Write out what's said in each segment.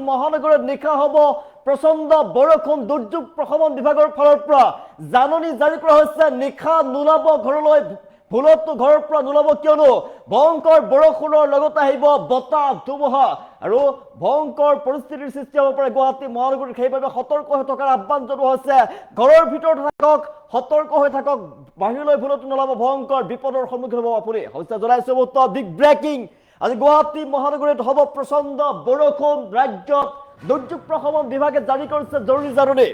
মহানগৰত নিশা হ'ব প্ৰচণ্ড বৰষুণ দুৰ্যোগ প্ৰশমন বিভাগৰ ফালৰ পৰা জাননী জাৰি কৰা হৈছে নিশা নোলাব ঘৰলৈ ভুলতো ঘৰৰ পৰা নোলাব কিয়নো ভয়ংকৰ বৰষুণৰ লগতে আহিব বতাহ ধুমুহা আৰু ভয়ংকৰ পৰিস্থিতিৰ সৃষ্টি হ'ব পাৰে গুৱাহাটী মহানগৰীত সেইবাবে সতৰ্ক হৈ থকাৰ আহ্বান জনোৱা হৈছে ঘৰৰ ভিতৰত থাকক সতৰ্ক হৈ থাকক বাহিৰলৈ ভুলতো নোলাব ভয়ংকৰ বিপদৰ সন্মুখীন হ'ব আপুনি হৈছে জনাইছো বিগ ব্ৰেকিং আজি গুৱাহাটী মহানগৰীত হ'ব প্ৰচণ্ড বৰষুণ ৰাজ্যত দুৰ্যোগ প্ৰশমন বিভাগে জাৰি কৰিছে জৰুৰী জাননী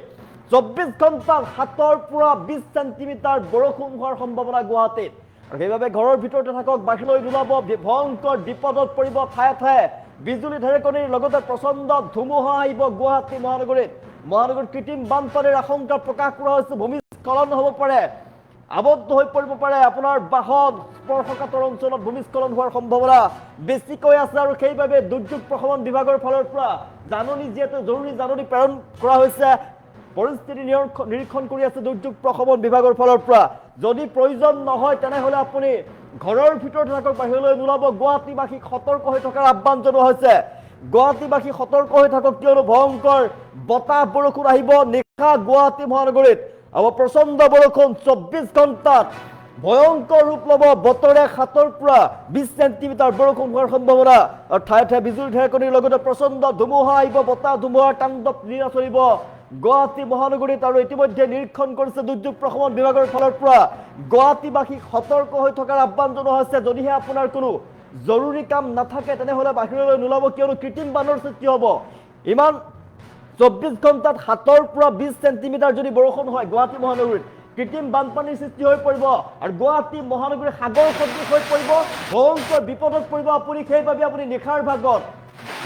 24 ঘণ্টাত 7 পৰা 20 সেণ্টিমিটাৰ বৰষুণ হোৱাৰ সম্ভাৱনা গুৱাহাটীত আৰু সেইবাবে ঘৰৰ ভিতৰতে থাকক বাহিৰলৈ নোলাব ভয়ংকৰ বিপদত পৰিব ঠায়ে ঠায়ে বিজুলী ঢেৰেকনিৰ লগতে প্ৰচণ্ড ধুমুহা আহিব গুৱাহাটী মহানগৰীত কৃত্ৰিম বানপানীৰ আশংকা প্ৰকাশ কৰা হৈছে ভূমিস্খলন হ'ব পাৰে আবদ্ধ হৈ পৰিব পাৰে আপোনাৰ বাহন স্পৰ্শকাতৰ অঞ্চলত ভূমিস্খলন হোৱাৰ সম্ভাৱনা বেছিকৈ আছে আৰু সেইবাবে দুৰ্যোগ প্ৰশমন বিভাগৰ ফালৰ পৰা জাননী যিহেতু জৰুৰী জাননী প্ৰেৰণ কৰা হৈছে পৰিস্থিতি নিৰীক্ষণ কৰি আছে দুৰ্যোগ প্ৰশমন বিভাগৰ ফালৰ পৰা যদি প্ৰয়োজন নহয় তেনেহলে আপুনি ঘৰৰ ভিতৰত থাকক বাহিৰলৈ নোলাব গুৱাহাটীবাসীক সতৰ্ক হৈ থকাৰ আহ্বান জনোৱা হৈছে গুৱাহাটীবাসী সতৰ্ক হৈ থাকক কিয়নো ভয়ংকৰ বতাহ বৰষুণ আহিব নিশা গুৱাহাটী মহানগৰীত আৰু প্ৰচণ্ড বৰষুণ 24 ঘণ্টাত ভয়ংকৰ ৰূপ ল'ব বতৰে 7 পৰা 20 সেণ্টিমিটাৰ বৰষুণ হোৱাৰ সম্ভাৱনা আৰু ঠায়ে ঠায়ে বিজুলী ঢেৰেকনিৰ লগতে প্ৰচণ্ড ধুমুহা আহিব বতাহ ধুমুহাৰ তাণ্ডৱ লীলা চলিব গুৱাহাটী মহানগৰীত আৰু ইতিমধ্যে নিৰীক্ষণ কৰিছে দুৰ্যোগ প্ৰশমন বিভাগৰ ফালৰ পৰা গুৱাহাটীবাসীক সতৰ্ক হৈ থকাৰ আহ্বান জনোৱা হৈছে যদিহে আপোনাৰ কোনো জৰুৰী কাম নাথাকে তেনেহলে বাহিৰলৈ নোলাব কিয়নো কৃত্ৰিম বানৰ সৃষ্টি হ'ব ইমান 24 ঘণ্টাত 7 পৰা 20 সেণ্টিমিটাৰ যদি বৰষুণ হয় গুৱাহাটী মহানগৰীত কৃত্ৰিম বানপানীৰ সৃষ্টি হৈ পৰিব আৰু গুৱাহাটী মহানগৰী সাগৰ সদৃশ হৈ পৰিব ভয়ংকৰ বিপদত পৰিব আপুনি সেইবাবে আপুনি নিশাৰ ভাগত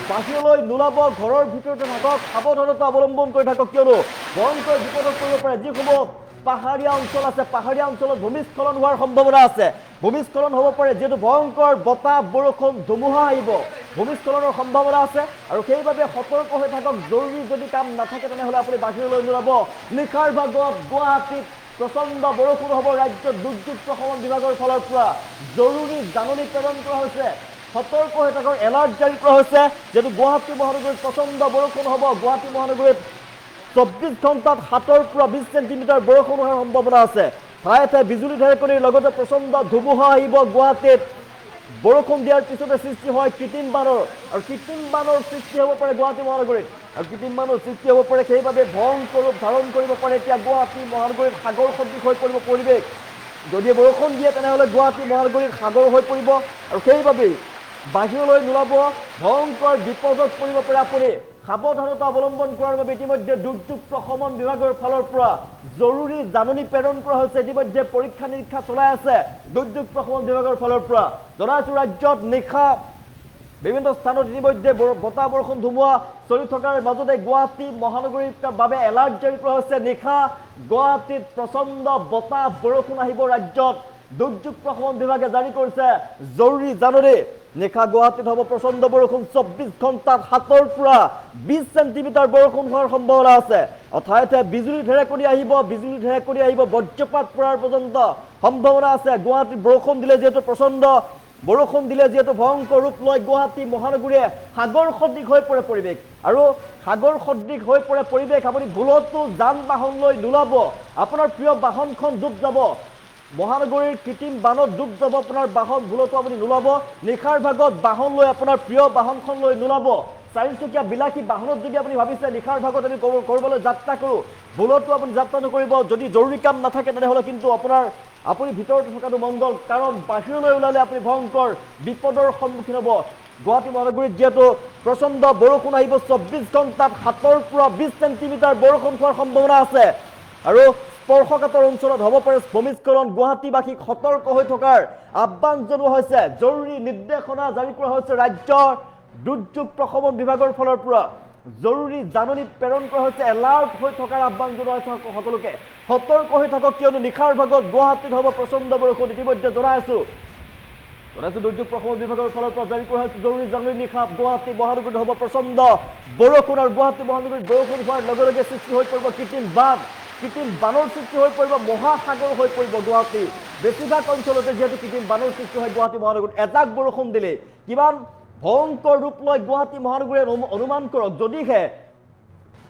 বাহিৰলৈ নোলাব ঘৰৰ ভিতৰতে থাকক সাৱধানতা অৱলম্বন কৰি থাকক কিয়নো ভয়ংকৰ বিপদত পৰিব পাৰে যিসমূহ পাহাৰীয়া অঞ্চল আছে পাহাৰীয়া অঞ্চলত ভূমিস্খলন হোৱাৰ সম্ভাৱনা আছে ভূমিস্খলন হ'ব পাৰে যিহেতু ভয়ংকৰ বতাহ বৰষুণ ধুমুহা আহিব ভূমিস্খলনৰ সম্ভাৱনা আছে আৰু সেইবাবে সতৰ্ক হৈ থাকক জৰুৰী যদি কাম নাথাকে তেনেহলে আপুনি বাহিৰলৈ নোলাব নিশাৰ ভাগত গুৱাহাটীত প্ৰচণ্ড বৰষুণ হ'ব ৰাজ্যত দুৰ্যোগ প্ৰশমন বিভাগৰ ফালৰ পৰা জৰুৰী জাননী প্ৰেৰণ কৰা হৈছে সতৰ্ক হৈ থাকক এলাৰ্ট জাৰি কৰা হৈছে যেহেতু গুৱাহাটী মহানগৰীত প্ৰচণ্ড বৰষুণ হ'ব গুৱাহাটী মহানগৰীত 24 ঘণ্টাত 7 পৰা 20 সেণ্টিমিটাৰ বৰষুণ হোৱাৰ সম্ভাৱনা আছে ঠায়ে ঠায়ে বিজুলী ঢেৰেকনিৰ লগতে প্ৰচণ্ড ধুমুহা আহিব গুৱাহাটীত বৰষুণ দিয়াৰ পিছতে সৃষ্টি হয় কৃত্ৰিম বানৰ আৰু কৃত্ৰিম বানৰ সৃষ্টি হ'ব পাৰে গুৱাহাটী মহানগৰীত আৰু কৃত্ৰিম বানৰ সৃষ্টি হ'ব পাৰে সেইবাবে ভয়ংকৰ ৰূপ ধাৰণ কৰিব পাৰে এতিয়া গুৱাহাটী মহানগৰীত সাগৰ সদৃশ হৈ পৰিব পৰিৱেশ যদি বৰষুণ দিয়ে তেনেহলে গুৱাহাটী মহানগৰীত সাগৰ হৈ পৰিব আৰু সেইবাবে বাহিৰলৈ নোলাব ভয়ংকৰ বিপদত পৰিব পাৰে আপুনি সাৱধানতা অৱলম্বন কৰাৰ বাবে ইতিমধ্যে দুৰ্যোগ প্ৰশমন বিভাগৰ ফালৰ পৰা জৰুৰী জাননী প্ৰেৰণ কৰা হৈছে ইতিমধ্যে পৰীক্ষা নিৰীক্ষা চলাই আছে দুৰ্যোগ প্ৰশমন বিভাগৰ ফালৰ পৰা জনাইছো ৰাজ্যত নিশা বিভিন্ন স্থানত ইতিমধ্যে বতাহ বৰষুণ ধুমুহা চলি থকাৰ মাজতে গুৱাহাটী মহানগৰীৰ বাবে এলাৰ্ট জাৰি কৰা হৈছে নিশা গুৱাহাটীত প্ৰচণ্ড বতাহ বৰষুণ আহিব ৰাজ্যত দুৰ্যোগ প্ৰশমন বিভাগে জাৰি কৰিছে জৰুৰী জাননী নিশা গুৱাহাটীত হ'ব প্ৰচণ্ড বৰষুণ 24 ঘণ্টাত 7 পৰা 20 সেণ্টিমিটাৰ বৰষুণ হোৱাৰ সম্ভাৱনা আছে ঠায়ে ঠায়ে বিজুলী ঢেৰেকনি আহিব বজ্ৰপাত পৰাৰ পৰ্যন্ত সম্ভাৱনা আছে গুৱাহাটীত বৰষুণ দিলে যিহেতু প্ৰচণ্ড বৰষুণ দিলে যিহেতু ভয়ংকৰ ৰূপ লয় গুৱাহাটী মহানগৰীয়ে সাগৰ সদৃশ হৈ পৰে পৰিৱেশ আৰু সাগৰ সদৃশ হৈ পৰে পৰিৱেশ আপুনি ভুলতো যান বাহন লৈ নোলাব আপোনাৰ প্ৰিয় বাহনখন ডুব যাব মহানগৰীৰ কৃত্ৰিম বানত ডুব যাব আপোনাৰ বাহন ভুলতো আপুনি নোলাব নিশাৰ ভাগত বাহন লৈ আপোনাৰ প্ৰিয় বাহনখন লৈ নোলাব চাৰিচকীয়া বিলাসী বাহনত যদি আপুনি ভাবিছে নিশাৰ ভাগত আমি কৰিবলৈ যাত্ৰা কৰোঁ ভুলতো আপুনি যাত্ৰা নকৰিব যদি জৰুৰী কাম নাথাকে তেনেহলে কিন্তু আপুনি ভিতৰতে থকাটো মংগল কাৰণ বাহিৰলৈ ওলালে আপুনি ভয়ংকৰ বিপদৰ সন্মুখীন হ'ব গুৱাহাটী মহানগৰীত যিহেতু প্ৰচণ্ড বৰষুণ আহিব 24 ঘণ্টাত 7 পৰা 20 সেণ্টিমিটাৰ বৰষুণ হোৱাৰ সম্ভাৱনা আছে আৰু স্পৰ্শকাতৰ অঞ্চলত হ'ব পাৰে ভূমিস্খলন গুৱাহাটীবাসীক সতৰ্ক হৈ থকাৰ আহ্বান জনোৱা হৈছে জৰুৰী নিৰ্দেশনা জাৰি কৰা হৈছে ৰাজ্যৰ দুৰ্যোগ প্ৰশমন বিভাগৰ ফালৰ পৰা জৰুৰী জাননী প্ৰেৰণ কৰা হৈছে এলাৰ্ট হৈ থকাৰ আহ্বান জনোৱা হৈছে সকলোকে সতৰ্ক হৈ থাকক কিয়নো নিশাৰ ভাগত গুৱাহাটীত হ'ব প্ৰচণ্ড বৰষুণ ইতিমধ্যে জনাইছো দুৰ্যোগ প্ৰশমন বিভাগৰ ফালৰ পৰা জাৰি কৰা হৈছে জৰুৰী জাননী নিশা গুৱাহাটী মহানগৰীত হ'ব প্ৰচণ্ড বৰষুণ আৰু গুৱাহাটী মহানগৰীত বৰষুণ হোৱাৰ লগে লগে সৃষ্টি হৈ পৰিব কৃত্ৰিম বানৰ সৃষ্টি হৈ পৰিব মহাসাগৰ হৈ পৰিব গুৱাহাটী বেছিভাগ অঞ্চলতে যিহেতু কৃত্ৰিম বানৰ সৃষ্টি হয় গুৱাহাটী মহানগৰীত এজাক বৰষুণ দিলে কিমান ভয়ংকৰ ৰূপ লয় গুৱাহাটী মহানগৰীয়ে অনুমান কৰক যদিহে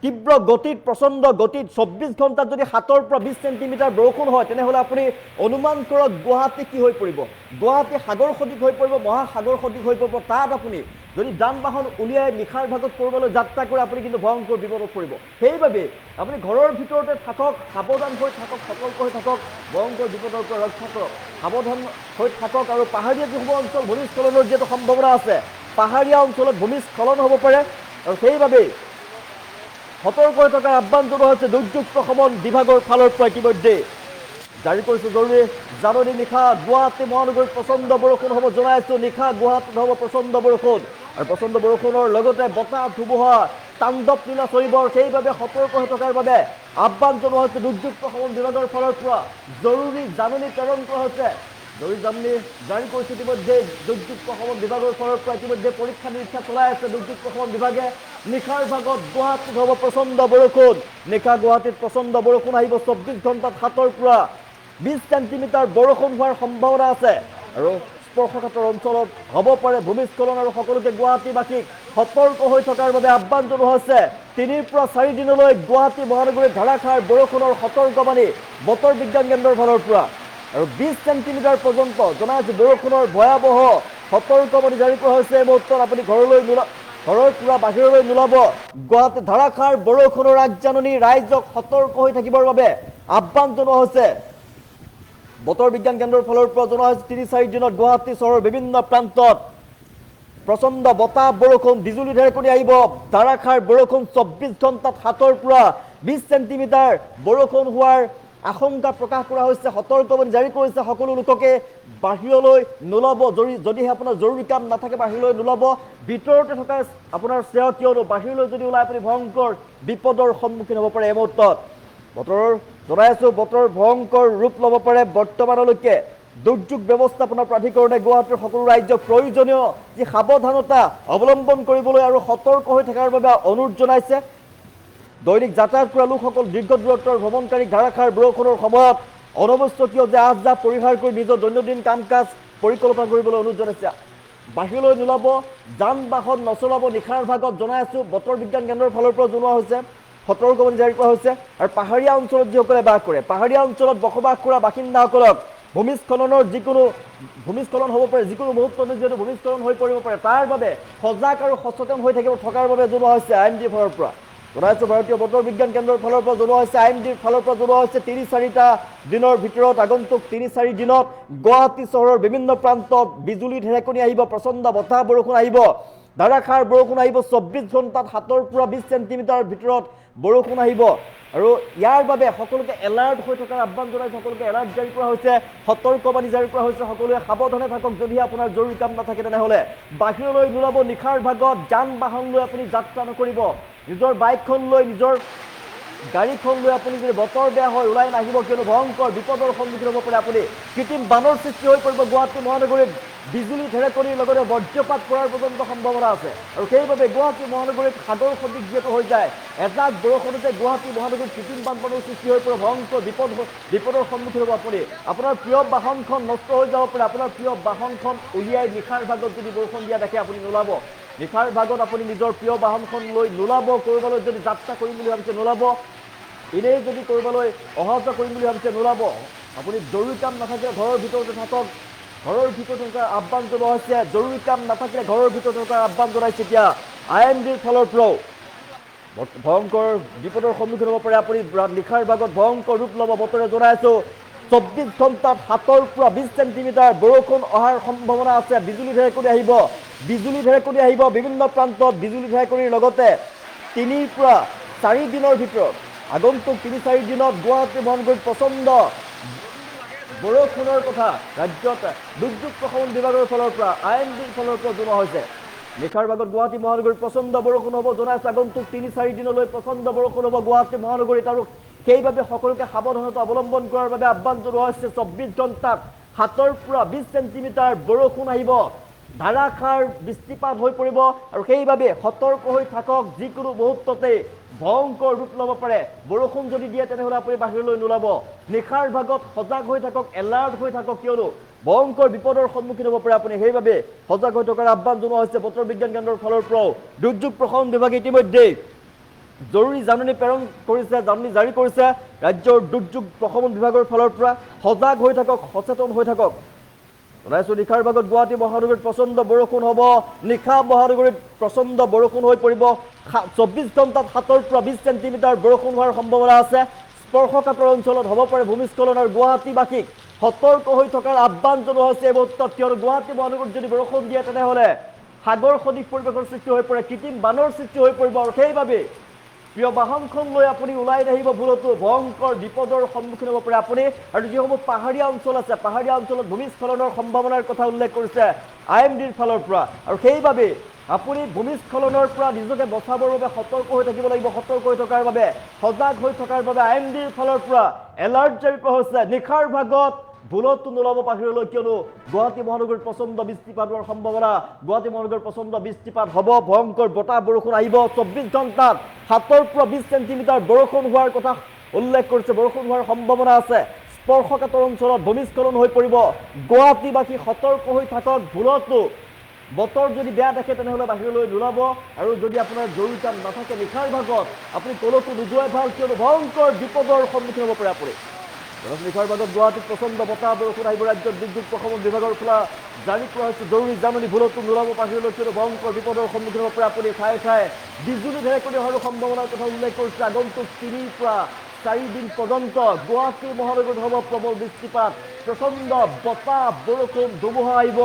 তীব্ৰ গতিত প্ৰচণ্ড গতিত 24 ঘণ্টাত যদি 7 পৰা 20 সেণ্টিমিটাৰ বৰষুণ হয় তেনেহ'লে আপুনি অনুমান কৰক গুৱাহাটী কি হৈ পৰিব গুৱাহাটী সাগৰ সদৃশ হৈ পৰিব মহাসাগৰ সদৃশ হৈ পৰিব তাত আপুনি যদি যান বাহন উলিয়াই নিশাৰ ভাগত কৰবালৈ যাত্ৰা কৰে আপুনি কিন্তু ভয়ংকৰ বিপদত পৰিব সেইবাবে আপুনি ঘৰৰ ভিতৰতে থাকক সাৱধান হৈ থাকক সতৰ্ক হৈ থাকক ভয়ংকৰ বিপদৰ পৰা ৰক্ষা কৰক সাৱধান হৈ থাকক আৰু পাহাৰীয়া যিসমূহ অঞ্চল ভূমিস্খলনৰ যিহেতু সম্ভাৱনা আছে পাহাৰীয়া অঞ্চলত ভূমিস্খলন হ'ব পাৰে আৰু সেইবাবে সতৰ্ক হৈ থকাৰ আহ্বান জনোৱা হৈছে দুৰ্যোগ প্ৰশমন বিভাগৰ ফালৰ পৰা ইতিমধ্যে জাৰি কৰিছে জৰুৰী জাননী নিশা গুৱাহাটী মহানগৰীত প্ৰচণ্ড বৰষুণ হ'ব জনাইছো নিশা গুৱাহাটীত হ'ব প্ৰচণ্ড বৰষুণ আৰু প্ৰচণ্ড বৰষুণৰ লগতে বতাহ ধুমুহা তাণ্ডৱ লীলা চলিব সেইবাবে সতৰ্ক হৈ থকাৰ বাবে আহ্বান জনোৱা হৈছে দুৰ্যোগ প্ৰশমন বিভাগৰ ফালৰ পৰা জৰুৰী জাননী প্ৰেৰণ কৰা হৈছে জৰুৰী জাননী জাৰি কৰিছে ইতিমধ্যে দুৰ্যোগ প্ৰশমন বিভাগৰ ফালৰ পৰা ইতিমধ্যে পৰীক্ষা নিৰীক্ষা চলাই আছে দুৰ্যোগ প্ৰশমন বিভাগে নিশাৰ ভাগত গুৱাহাটীত হ'ব প্ৰচণ্ড বৰষুণ নিশা গুৱাহাটীত প্ৰচণ্ড বৰষুণ আহিব 24 ঘণ্টাত 7 পৰা 20 সেণ্টিমিটাৰ বৰষুণ হোৱাৰ সম্ভাৱনা আছে আৰু স্পৰ্শকাতৰ অঞ্চলত হ'ব পাৰে ভূমিস্খলন আৰু সকলোকে গুৱাহাটীবাসীক সতৰ্ক হৈ থকাৰ বাবে আহ্বান জনোৱা হৈছে 3 পৰা 4 দিনলৈ গুৱাহাটী মহানগৰীত ধাৰাসাৰ বৰষুণৰ সতৰ্কবাণী বতৰ বিজ্ঞান কেন্দ্ৰৰ ফালৰ পৰা আৰু 20 সেণ্টিমিটাৰ পৰ্যন্ত জনাইছে বৰষুণৰ ভয়াৱহ সতৰ্কবাণী জাৰি কৰা হৈছে এই মুহূৰ্তত আপুনি ঘৰৰ পৰা বাহিৰলৈ নোলাব গুৱাহাটী ধাৰাসাৰ বৰষুণৰ আগজাননী ৰাইজক সতৰ্ক হৈ থাকিবৰ বাবে আহ্বান জনোৱা হৈছে বতৰ বিজ্ঞান কেন্দ্ৰৰ ফালৰ পৰা জনোৱা হৈছে 3-4 দিনত গুৱাহাটী চহৰৰ বিভিন্ন প্ৰান্তত প্ৰচণ্ড বতাহ বৰষুণ বিজুলী ঢেৰেকনি আহিব ধাৰাসাৰ বৰষুণ 24 ঘণ্টাত 7 পৰা 20 সেণ্টিমিটাৰ বৰষুণ হোৱাৰ আশংকা প্ৰকাশ কৰা হৈছে সতৰ্কবাণী জাৰি কৰিছে সকলো লোককে বাহিৰলৈ নোলাব যদিহে আপোনাৰ জৰুৰী কাম নাথাকে বাহিৰলৈ নোলাব ভিতৰতে থকা আপোনাৰ শ্ৰেয় কিয়নো বাহিৰলৈ যদি ওলাই আপুনি ভয়ংকৰ বিপদৰ সন্মুখীন হ'ব পাৰে এই মুহূৰ্তত বতৰৰ জনাইছো বতৰ ভয়ংকৰ ৰূপ ল'ব পাৰে বৰ্তমানলৈকে দুৰ্যোগ ব্যৱস্থাপনা প্ৰাধিকৰণে গুৱাহাটীৰ সকলো ৰাজ্যক প্ৰয়োজনীয় যি সাৱধানতা অৱলম্বন কৰিবলৈ আৰু সতৰ্ক হৈ থকাৰ বাবে অনুৰোধ জনাইছে দৈনিক যাতায়াত কৰা লোকসকল দীৰ্ঘ দূৰত্বৰ ভ্ৰমণকাৰী ধাৰাসাৰ বৰষুণৰ সময়ত অনাৱশ্যকীয় যে আহ যাহ পৰিহাৰ কৰি নিজৰ দৈনন্দিন কাম কাজ পৰিকল্পনা কৰিবলৈ অনুৰোধ জনাইছে বাহিৰলৈ নোলাব যান বাহন নচলাব নিশাৰ ভাগত জনাইছো বতৰ বিজ্ঞান কেন্দ্ৰৰ ফালৰ পৰা জনোৱা হৈছে সতৰ্কবাণী জাৰি কৰা হৈছে আৰু পাহাৰীয়া অঞ্চলত যিসকলে বাস কৰে পাহাৰীয়া অঞ্চলত বসবাস কৰা বাসিন্দাসকলক ভূমিস্খলনৰ ভূমিস্খলন হ'ব পাৰে যিকোনো মুহূৰ্তত যিহেতু ভূমিস্খলন হৈ পৰিব পাৰে তাৰ বাবে সজাগ আৰু সচেতন হৈ থাকিব থকাৰ বাবে জনোৱা হৈছে IMDৰ ফালৰ পৰা জনাইছো ভাৰতীয় বতৰ বিজ্ঞান কেন্দ্ৰৰ ফালৰ পৰা জনোৱা হৈছে IMDৰ ফালৰ পৰা জনোৱা হৈছে 3-4টা দিনৰ ভিতৰত আগন্তুক 3-4 দিনত গুৱাহাটী চহৰৰ বিভিন্ন প্ৰান্তত বিজুলী ঢেৰেকনি আহিব প্ৰচণ্ড বতাহ বৰষুণ আহিব ধাৰাসাৰ বৰষুণ আহিব 24 ঘণ্টাত 7 পৰা 20 সেণ্টিমিটাৰ ভিতৰত বৰষুণ আহিব আৰু ইয়াৰ বাবে সকলোকে এলাৰ্ট হৈ থকাৰ আহ্বান জনাই সকলোকে এলাৰ্ট জাৰি কৰা হৈছে সতৰ্কবাণী জাৰি কৰা হৈছে সকলোৱে সাৱধানে থাকক যদিহে আপোনাৰ জৰুৰী কাম নাথাকে তেনেহ'লে বাহিৰলৈ নোলাব নিশাৰ ভাগত যান বাহন লৈ আপুনি যাত্ৰা নকৰিব নিজৰ বাইকখন লৈ নিজৰ গাড়ীখন লৈ আপুনি যদি বতৰ বেয়া হয় ওলাই নাহিব কিয়নো ভয়ংকৰ বিপদৰ সন্মুখীন হ'ব পাৰে আপুনি কৃত্ৰিম বানৰ সৃষ্টি হৈ পৰিব গুৱাহাটী মহানগৰীত বিজুলী ঢেৰেকনিৰ লগতে বজ্ৰপাত পৰাৰ পৰ্যন্ত সম্ভাৱনা আছে আৰু সেইবাবে গুৱাহাটী মহানগৰীত সাগৰ সদৃশ যিহেতু হৈ যায় এজাক বৰষুণতে গুৱাহাটী মহানগৰীত কৃত্ৰিম বানপানীৰ সৃষ্টি হৈ পৰে ভয়ংকৰ বিপদৰ সন্মুখীন হ'ব আপুনি আপোনাৰ প্ৰিয় বাহনখন নষ্ট হৈ যাব পাৰে আপোনাৰ প্ৰিয় বাহনখন উলিয়াই নিশাৰ ভাগত যদি বৰষুণ দিয়া দেখে আপুনি নোলাব নিশাৰ ভাগত আপুনি নিজৰ প্ৰিয় বাহনখন লৈ নোলাব কৰবালৈ যদি যাত্ৰা কৰিম বুলি ভাবিছে নোলাব এনেই যদি কৰবালৈ অহা যোৱা কৰিম বুলি ভাবিছে নোলাব আপুনি জৰুৰী কাম নাথাকিলে ঘৰৰ ভিতৰতে থাকক ঘৰৰ ভিতৰত থকাৰ আহ্বান জনোৱা হৈছে জৰুৰী কাম নাথাকিলে ঘৰৰ ভিতৰত থকাৰ আহ্বান জনাইছে এতিয়া IMDৰ ফালৰ পৰাও ভয়ংকৰ বিপদৰ সন্মুখীন হ'ব পাৰে আপুনি নিশাৰ ভাগত ভয়ংকৰ ৰূপ ল'ব বতৰে জনাইছো 24 ঘণ্টাত 7 পৰা 20 সেণ্টিমিটাৰ বৰষুণ অহাৰ সম্ভাৱনা আছে বিজুলী ঢেৰেকনি আহিব বিভিন্ন প্ৰান্তত বিজুলী ঢেৰেকনিৰ লগতে 3 পৰা 4 দিনৰ ভিতৰত আগন্তুক 3-4 দিনত গুৱাহাটী মহানগৰীত প্ৰচণ্ড বৰষুণৰ কথা ৰাজ্যত দুৰ্যোগ প্ৰশমন বিভাগৰ ফালৰ পৰা IMDৰ ফালৰ পৰা জনোৱা হৈছে নিশাৰ ভাগত গুৱাহাটী মহানগৰীত প্ৰচণ্ড বৰষুণ হ'ব জনাইছে আগন্তুক 3-4 দিনলৈ প্ৰচণ্ড বৰষুণ হ'ব গুৱাহাটী মহানগৰীত আৰু সেইবাবে সকলোকে সাৱধানতা অৱলম্বন কৰাৰ বাবে আহ্বান জনোৱা হৈছে 24 ঘণ্টাত 7 পৰা 20 সেণ্টিমিটাৰ বৰষুণ আহিব ধাৰাসাৰ বৃষ্টিপাত হৈ পৰিব আৰু সেইবাবে সতৰ্ক হৈ থাকক যিকোনো মুহূৰ্ততে ভয়ংকৰ ৰূপ ল'ব পাৰে বৰষুণ যদি দিয়ে তেনেহ'লে আপুনি বাহিৰলৈ নোলাব নিশাৰ ভাগত সজাগ হৈ থাকক এলাৰ্ট হৈ থাকক কিয়নো ভয়ংকৰ বিপদৰ সন্মুখীন হ'ব পাৰে আপুনি সেইবাবে সজাগ হৈ থকাৰ আহ্বান জনোৱা হৈছে বতৰ বিজ্ঞান কেন্দ্ৰৰ ফালৰ পৰাও দুৰ্যোগ প্ৰশমন বিভাগে ইতিমধ্যে জৰুৰী জাননী প্ৰেৰণ কৰিছে জাননী জাৰি কৰিছে ৰাজ্যৰ দুৰ্যোগ প্ৰশমন বিভাগৰ ফালৰ পৰা সজাগ হৈ থাকক সচেতন হৈ থাকক জনাইছো নিশাৰ ভাগত গুৱাহাটী মহানগৰীত প্ৰচণ্ড বৰষুণ হ'ব নিশা মহানগৰীত প্ৰচণ্ড বৰষুণ হৈ পৰিব 24 ঘণ্টাত 7 পৰা 20 সেণ্টিমিটাৰ বৰষুণ হোৱাৰ সম্ভাৱনা আছে স্পৰ্শকাতৰ অঞ্চলত হ'ব পাৰে ভূমিস্খলন আৰু গুৱাহাটীবাসীক সতৰ্ক হৈ থকাৰ আহ্বান জনোৱা হৈছে এই মুহূৰ্তত কিয়নো গুৱাহাটী মহানগৰীত যদি বৰষুণ দিয়ে তেনেহ'লে সাগৰ সদৃশ পৰিৱেশৰ সৃষ্টি হৈ পৰে কৃত্ৰিম বানৰ সৃষ্টি হৈ পৰিব আৰু সেইবাবে প্ৰিয় বাহনখন লৈ আপুনি ওলাই নাহিব ভুলতো ভয়ংকৰ বিপদৰ সন্মুখীন হ'ব পাৰে আপুনি আৰু যিসমূহ পাহাৰীয়া অঞ্চল আছে পাহাৰীয়া অঞ্চলত ভূমিস্খলনৰ সম্ভাৱনাৰ কথা উল্লেখ কৰিছে IMDৰ ফালৰ পৰা আৰু সেইবাবে আপুনি ভূমিস্খলনৰ পৰা নিজকে বচাবৰ বাবে সতৰ্ক হৈ থাকিব লাগিব সতৰ্ক হৈ থকাৰ বাবে সজাগ হৈ থকাৰ বাবে IMDৰ ফালৰ পৰা এলাৰ্ট জাৰি কৰা হৈছে নিশাৰ ভাগত ভুলতো নোলাব বাহিৰলৈ কিয়নো গুৱাহাটী মহানগৰীত প্ৰচণ্ড বৃষ্টিপাত হোৱাৰ সম্ভাৱনা গুৱাহাটী মহানগৰীত প্ৰচণ্ড বৃষ্টিপাত হ'ব ভয়ংকৰ বতাহ বৰষুণ আহিব 24 ঘণ্টাত 7 পৰা 20 সেণ্টিমিটাৰ বৰষুণ হোৱাৰ কথা উল্লেখ কৰিছে বৰষুণ হোৱাৰ সম্ভাৱনা আছে স্পৰ্শকাতৰ অঞ্চলত ভূমিস্খলন হৈ পৰিব গুৱাহাটীবাসী সতৰ্ক হৈ থাকক ভুলতো বতৰ যদি বেয়া দেখে তেনেহ'লে বাহিৰলৈ নোলাব আৰু যদি আপোনাৰ জৰুৰী কাম নাথাকে নিশাৰ ভাগত আপুনি কলৈকো নোযোৱাই ভাল কিয়নো ভয়ংকৰ বিপদৰ সন্মুখীন হ'ব পাৰে আপুনি নিশাৰ ভাগত গুৱাহাটীত প্ৰচণ্ড বতাহ বৰষুণ আহিব ৰাজ্যৰ দুৰ্যোগ প্ৰশমন বিভাগৰ পৰা জাৰি কৰা হৈছে জৰুৰী জাননী ভুলতো নোলাব বাহিৰলৈ কিয়নো ভয়ংকৰ বিপদৰ সন্মুখীন হ'ব পাৰে আপুনি ঠায়ে ঠায়ে বিজুলী ঢেৰেকনি হোৱাৰ সম্ভাৱনাৰ কথা উল্লেখ কৰিছে আগন্তুক 3 পৰা 4 দিন পৰ্যন্ত গুৱাহাটী মহানগৰীত হ'ব প্ৰবল বৃষ্টিপাত প্ৰচণ্ড বতাহ বৰষুণ ধুমুহা আহিব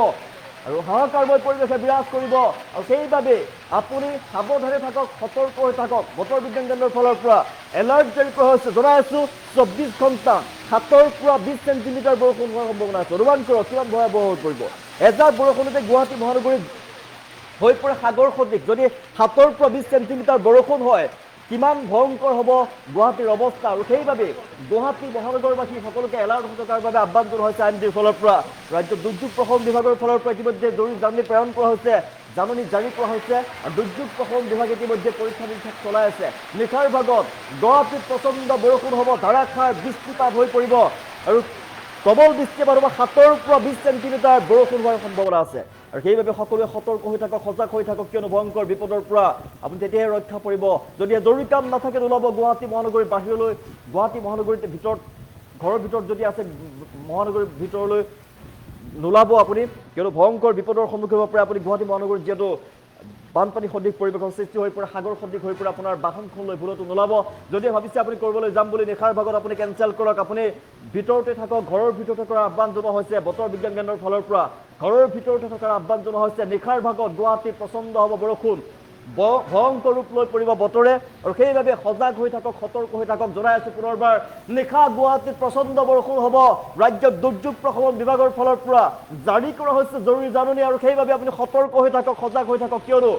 আৰু হাহাকাৰময় পৰিৱেশে বিৰাজ কৰিব আৰু সেইবাবে আপুনি সাৱধানে থাকক সতৰ্ক হৈ থাকক বতৰ বিজ্ঞান কেন্দ্ৰৰ ফালৰ পৰা এলাৰ্ট জাৰি কৰা হৈছে জনাই আছো 24 ঘণ্টা 7 পৰা 20 সেণ্টিমিটাৰ বৰষুণ হোৱাৰ সম্ভাৱনা আছে অনুমান কৰক কিমান ভয়াৱহ হৈ পৰিব এজাক বৰষুণতে গুৱাহাটী মহানগৰীত হৈ পৰে সাগৰ সদৃশ যদি 7 পৰা 20 সেণ্টিমিটাৰ বৰষুণ হয় কিমান ভয়ংকৰ হ'ব গুৱাহাটীৰ অৱস্থা আৰু সেইবাবে গুৱাহাটী মহানগৰবাসী সকলোকে এলাৰ্ট হৈ থকাৰ বাবে আহ্বান জনোৱা হৈছে IMDৰ ফালৰ পৰা ৰাজ্যৰ দুৰ্যোগ প্ৰশমন বিভাগৰ ফালৰ পৰা ইতিমধ্যে জৰুৰী জাননী প্ৰেৰণ কৰা হৈছে জাননী জাৰি কৰা হৈছে আৰু দুৰ্যোগ প্ৰশমন বিভাগে ইতিমধ্যে পৰীক্ষা নিৰীক্ষা চলাই আছে নিশাৰ ভাগত গুৱাহাটীত প্ৰচণ্ড বৰষুণ হ'ব ধাৰাসাৰ বৃষ্টিপাত হৈ পৰিব আৰু প্ৰবল বৃষ্টিপাত হ'ব 7 পৰা 20 সেণ্টিমিটাৰ বৰষুণ হোৱাৰ সম্ভাৱনা আছে আৰু সেইবাবে সকলোৱে সতৰ্ক হৈ থাকক সজাগ হৈ থাকক কিয়নো ভয়ংকৰ বিপদৰ পৰা আপুনি তেতিয়াহে ৰক্ষা পৰিব যদি জৰুৰী কাম নাথাকে নোলাব গুৱাহাটী মহানগৰীৰ বাহিৰলৈ গুৱাহাটী মহানগৰীৰ ভিতৰত ঘৰৰ ভিতৰত যদি আছে মহানগৰীৰ ভিতৰলৈ নোলাব আপুনি কিয়নো ভয়ংকৰ বিপদৰ সন্মুখীন হ'ব পাৰে আপুনি গুৱাহাটী মহানগৰীত যিহেতু বানপানী সদৃশ পৰিৱেশৰ সৃষ্টি হৈ পৰে সাগৰ সদৃশ হৈ পৰে আপোনাৰ বাহনখন লৈ ভুলতো নোলাব যদি ভাবিছে আপুনি কৰিবলৈ যাম বুলি নিশাৰ ভাগত আপুনি কেঞ্চেল কৰক আপুনি ভিতৰতে থাকক ঘৰৰ ভিতৰতে থকাৰ আহ্বান জনোৱা হৈছে বতৰ বিজ্ঞান কেন্দ্ৰৰ ফালৰ পৰা ঘৰৰ ভিতৰতে থকাৰ আহ্বান জনোৱা হৈছে নিশাৰ ভাগত গুৱাহাটীত প্ৰচণ্ড হ'ব বৰষুণ ভয়ংকৰ ৰূপ লৈ পৰিব বতৰে আৰু সেইবাবে সজাগ হৈ থাকক সতৰ্ক হৈ থাকক জনাই আছো পুনৰবাৰ নিশা গুৱাহাটীত প্ৰচণ্ড বৰষুণ হ'ব ৰাজ্যৰ দুৰ্যোগ প্ৰশমন বিভাগৰ ফালৰ পৰা জাৰি কৰা হৈছে জৰুৰী জাননী আৰু সেইবাবে আপুনি সতৰ্ক হৈ থাকক সজাগ হৈ থাকক কিয়নো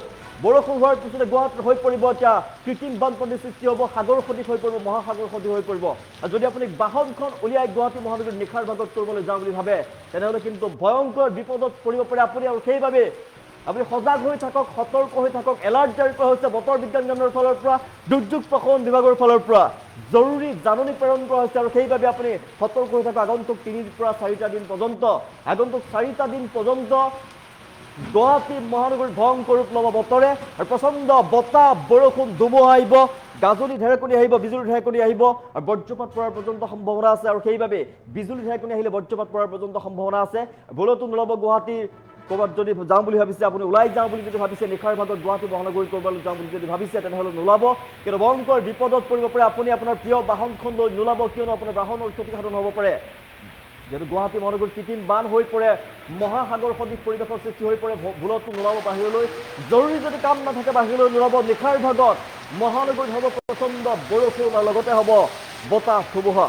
বৰষুণ হোৱাৰ পিছতে গুৱাহাটীত হৈ পৰিব এতিয়া কৃত্ৰিম বানপানীৰ সৃষ্টি হ'ব সাগৰ সদৃশ হৈ পৰিব মহাসাগৰ সদৃশ হৈ পৰিব আৰু যদি আপুনি বাহনখন উলিয়াই গুৱাহাটী মহানগৰীত নিশাৰ ভাগত কৰিবলৈ যাওঁ বুলি ভাবে তেনেহ'লে কিন্তু ভয়ংকৰ বিপদত পৰিব পাৰে আপুনি আৰু সেইবাবে আপুনি সজাগ হৈ থাকক সতৰ্ক হৈ থাকক এলাৰ্ট জাৰি কৰা হৈছে বতৰ বিজ্ঞান কেন্দ্ৰৰ ফালৰ পৰা দুৰ্যোগ প্ৰশমন বিভাগৰ ফালৰ পৰা জৰুৰী জাননী প্ৰেৰণ কৰা হৈছে আৰু সেইবাবে আপুনি সতৰ্ক হৈ থাকক আগন্তুক 3 পৰা 4টা দিন পৰ্যন্ত আগন্তুক 4টা দিন পৰ্যন্ত গুৱাহাটী মহানগৰীত ভয়ংকৰ ৰূপ ল'ব বতৰে আৰু প্ৰচণ্ড বতাহ বৰষুণ ধুমুহা আহিব গাজনি ঢেৰেকনি আহিব বিজুলী ঢেৰেকনি আহিব আৰু বজ্ৰপাত পৰাৰ পৰ্যন্ত সম্ভাৱনা আছে আৰু সেইবাবে বিজুলী ঢেৰেকনি আহিলে বজ্ৰপাত পৰাৰ পৰ্যন্ত সম্ভাৱনা আছে ভুলতো নোলাব গুৱাহাটী ক'ৰবাত যদি যাওঁ বুলি ভাবিছে আপুনি ওলাই যাওঁ বুলি যদি ভাবিছে নিশাৰ ভাগত গুৱাহাটী মহানগৰীত ক'ৰবালৈ যাওঁ বুলি যদি ভাবিছে তেনেহ'লে নোলাব কিন্তু ভয়ংকৰ বিপদত পৰিব পাৰে আপুনি আপোনাৰ প্ৰিয় বাহনখন লৈ নোলাব কিয়নো আপোনাৰ বাহনৰ ক্ষতিসাধন হ'ব পাৰে যেহেতু গুৱাহাটী মহানগৰীত কৃত্ৰিম বান হৈ পৰে মহাসাগৰ সদৃশ পৰিৱেশৰ সৃষ্টি হৈ পৰে ভুলতো নোলাব বাহিৰলৈ জৰুৰী যদি কাম নাথাকে বাহিৰলৈ নোলাব নিশাৰ ভাগত মহানগৰীত হ'ব প্ৰচণ্ড বৰষুণ আৰু লগতে হ'ব বতাহ ধুমুহা